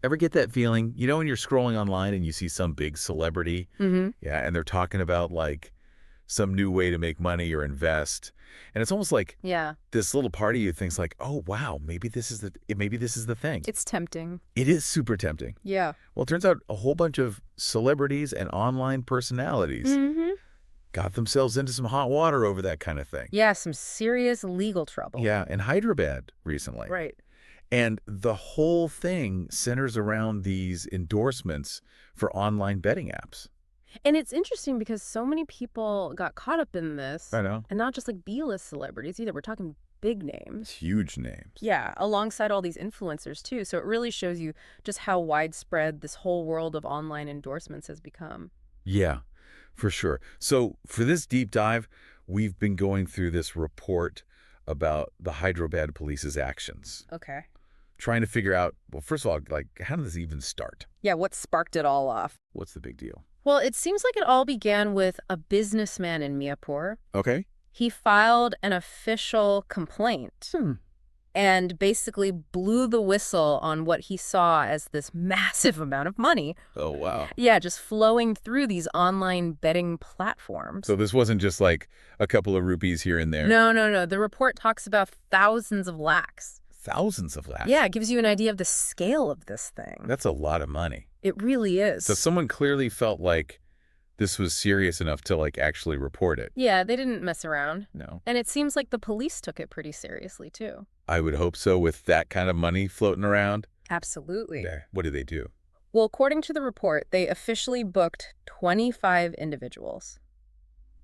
Ever get that feeling? You know when you're scrolling online and you see some big celebrity, Mm-hmm. yeah, and they're talking about like some new way to make money or invest, and it's almost like Yeah. this little part of you thinks like, "Oh, wow, maybe this is the thing." It's tempting. It is super tempting. Yeah. Well, it turns out a whole bunch of celebrities and online personalities Mm-hmm. got themselves into some hot water over that kind of thing. Yeah, some serious legal trouble. Yeah, in Hyderabad recently. Right. And the whole thing centers around these endorsements for online betting apps. And it's interesting because so many people got caught up in this, I know. and not just like B-list celebrities either. We're talking big names. Huge names. Yeah, alongside all these influencers too. So it really shows you just how widespread this whole world of online endorsements has become. Yeah, for sure. So for this deep dive, we've been going through this report about the Hyderabad police's actions, Okay. trying to figure out, well, first of all, like, how did this even start? Yeah, what sparked it all off? What's the big deal? Well, it seems like it all began with a businessman in Mirpur. Okay. He filed an official complaint and basically blew the whistle on what he saw as this massive amount of money. Oh, wow. Yeah, just flowing through these online betting platforms. So this wasn't just like a couple of rupees here and there. No, no, no. The report talks about thousands of lakhs. Thousands of lakhs. Yeah, it gives you an idea of the scale of this thing. That's a lot of money. It really is. So someone clearly felt like this was serious enough to like actually report it. Yeah, they didn't mess around. No. And it seems like the police took it pretty seriously, too. I would hope so with that kind of money floating around. Absolutely. Yeah. What did they do? Well, according to the report, they officially booked 25 individuals.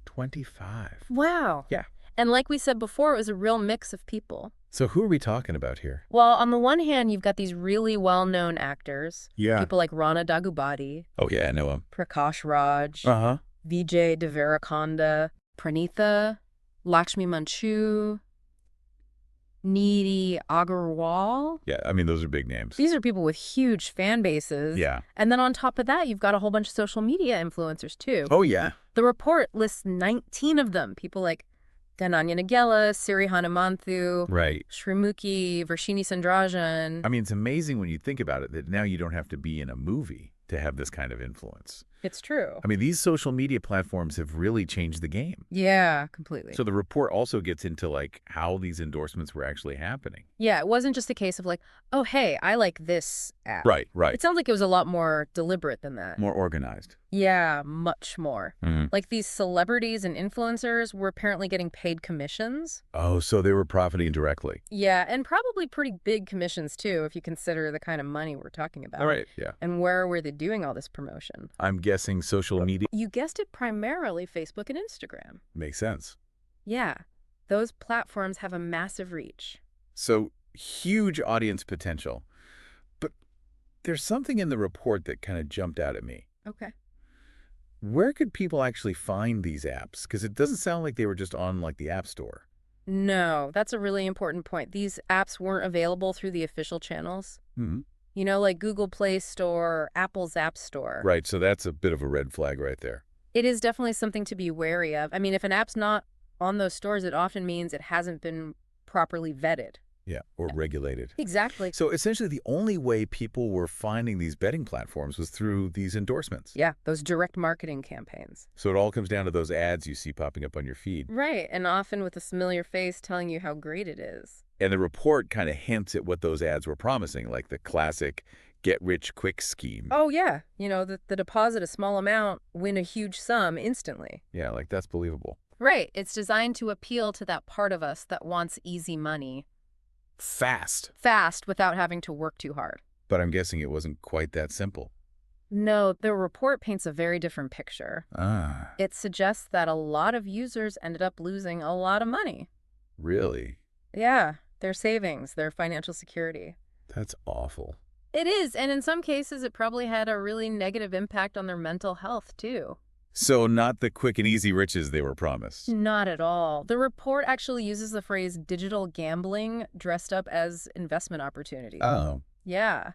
25. Wow. Yeah. And like we said before, it was a real mix of people. So who are we talking about here? Well, on the one hand, you've got these really well-known actors. Yeah. People like Rana Daggubati, Oh, yeah, I know him. Prakash Raj, Uh-huh. Vijay Deverakonda, Pranitha, Lakshmi Manchu, Neeti Agarwal. Yeah, I mean, those are big names. These are people with huge fan bases. Yeah. And then on top of that, you've got a whole bunch of social media influencers, too. Oh, yeah. The report lists 19 of them. People like Dhananya Nagela, Siri Hanumanthu, Right. Srimukhi, Varshini Sandrajan. I mean, it's amazing when you think about it that now you don't have to be in a movie to have this kind of influence. It's true. I mean, these social media platforms have really changed the game. Yeah, completely. So the report also gets into like how these endorsements were actually happening. Yeah, it wasn't just a case of like, oh, hey, I like this app. Right, right. It sounds like it was a lot more deliberate than that. More organized. Yeah, much more. Mhm. Like these celebrities and influencers were apparently getting paid commissions. Oh, so they were profiting directly. Yeah, and probably pretty big commissions too, if you consider the kind of money we're talking about. All right, yeah. And where were they doing all this promotion? I'm guessing social media You guessed it, primarily Facebook and Instagram. makes sense. Yeah, those platforms have a massive reach. So huge audience potential. But there's something in the report that kind of jumped out at me. Okay. Where could people actually find these apps? Because it doesn't sound like they were just on like the App Store. No, that's a really important point. These apps weren't available through the official channels. Mm-hmm. You know, like Google Play Store, or Apple's App Store. Right, so that's a bit of a red flag right there. It is definitely something to be wary of. I mean, if an app's not on those stores, it often means it hasn't been properly vetted. Yeah, or regulated. Exactly. So essentially the only way people were finding these betting platforms was through these endorsements. Yeah, those direct marketing campaigns. So it all comes down to those ads you see popping up on your feed. Right, and often with a familiar face telling you how great it is. And the report kind of hints at what those ads were promising, like the classic get-rich-quick scheme. Oh, yeah. You know, the deposit a small amount, win a huge sum instantly. Yeah, like that's believable. Right. It's designed to appeal to that part of us that wants easy money. Fast. Fast without having to work too hard. But I'm guessing it wasn't quite that simple. No, the report paints a very different picture. Ah, It suggests that a lot of users ended up losing a lot of money. really? Yeah, their savings, their financial security. That's awful. It is, and in some cases, it probably had a really negative impact on their mental health, too. So not the quick and easy riches they were promised. Not at all. The report actually uses the phrase digital gambling dressed up as investment opportunities. Oh, Yeah.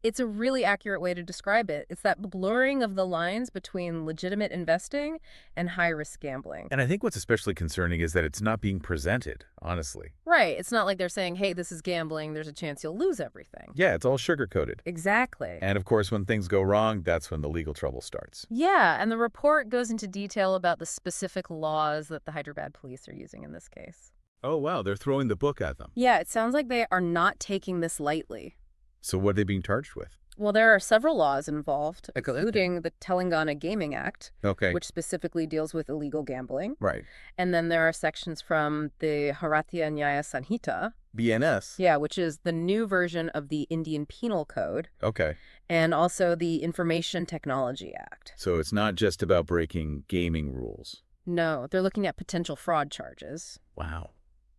It's a really accurate way to describe it. It's that blurring of the lines between legitimate investing and high-risk gambling. And I think what's especially concerning is that it's not being presented, honestly. Right. It's not like they're saying, hey, this is gambling. There's a chance you'll lose everything. Yeah, it's all sugar-coated. Exactly. And of course, when things go wrong, that's when the legal trouble starts. Yeah, and the report goes into detail about the specific laws that the Hyderabad police are using in this case. Oh, wow, they're throwing the book at them. Yeah, it sounds like they are not taking this lightly. So what are they being charged with? Well, there are several laws involved, Okay. including the Telangana Gaming Act, Okay. which specifically deals with illegal gambling. Right. And then there are sections from the Bharatiya Nyaya Sanhita, BNS. yeah, which is the new version of the Indian Penal Code, Okay. and also the Information Technology Act. So it's not just about breaking gaming rules. No, they're looking at potential fraud charges. Wow.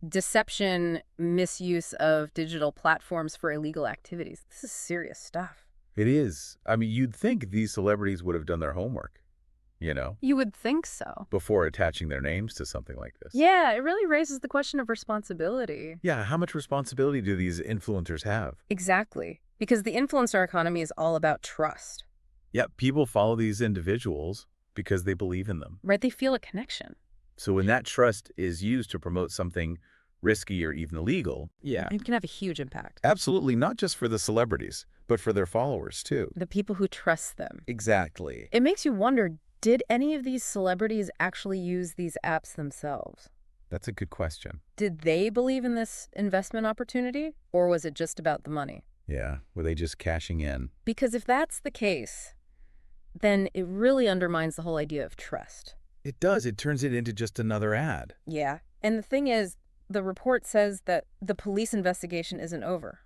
Deception, misuse of digital platforms for illegal activities. This is serious stuff. It is. I mean, you'd think these celebrities would have done their homework, You would think so. before attaching their names to something like this. Yeah, it really raises the question of responsibility. Yeah, how much responsibility do these influencers have? Exactly. Because the influencer economy is all about trust, Yeah, people follow these individuals because they believe in them. right? They feel a connection. So when that trust is used to promote something risky or even illegal, yeah, It can have a huge impact. absolutely, not just for the celebrities, but for their followers too. The people who trust them. Exactly. It makes you wonder, did any of these celebrities actually use these apps themselves? That's a good question. Did they believe in this investment opportunity, or was it just about the money? Yeah, were they just cashing in? Because if that's the case, then it really undermines the whole idea of trust. It does. It turns it into just another ad. Yeah. And the thing is, the report says that the police investigation isn't over.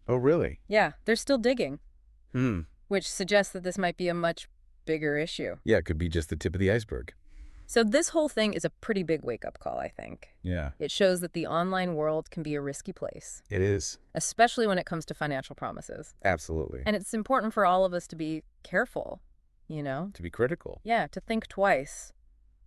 Oh, really? Yeah, they're still digging, Hmm. which suggests that this might be a much bigger issue. Yeah, it could be just the tip of the iceberg. So this whole thing is a pretty big wake-up call, I think. Yeah, It shows that the online world can be a risky place, it is. especially when it comes to financial promises. Absolutely. And it's important for all of us to be careful, you know? To be critical. Yeah, to think twice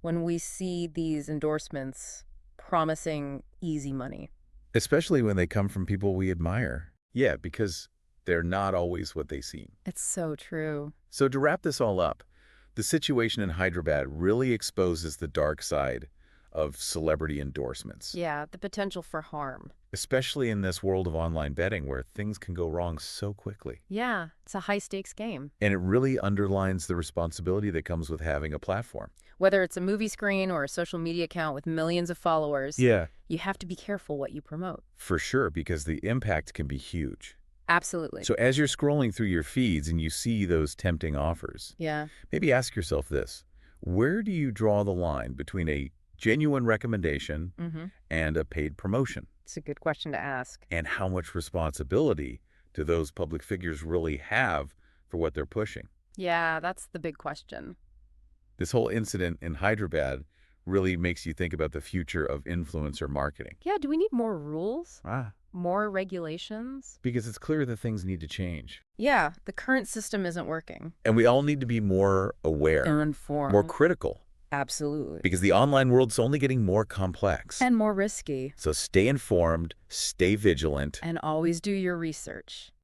when we see these endorsements promising easy money. Especially when they come from people we admire. Yeah, because they're not always what they seem. It's so true. So to wrap this all up, the situation in Hyderabad really exposes the dark side of celebrity endorsements. Yeah, the potential for harm. Especially in this world of online betting where things can go wrong so quickly. Yeah, it's a high-stakes game. And it really underlines the responsibility that comes with having a platform. Whether it's a movie screen or a social media account with millions of followers, Yeah, you have to be careful what you promote. for sure, because the impact can be huge. Absolutely. So as you're scrolling through your feeds and you see those tempting offers, Yeah. maybe ask yourself this: where do you draw the line between a genuine recommendation and a paid promotion? It's a good question to ask. And how much responsibility do those public figures really have for what they're pushing? Yeah, that's the big question. This whole incident in Hyderabad really makes you think about the future of influencer marketing. Yeah, do we need more rules? Ah, More regulations? because it's clear that things need to change. Yeah, the current system isn't working. And we all need to be more aware, Informed. more critical, Absolutely. because the online world's only getting more complex. And more risky. So stay informed, stay vigilant. And always do your research.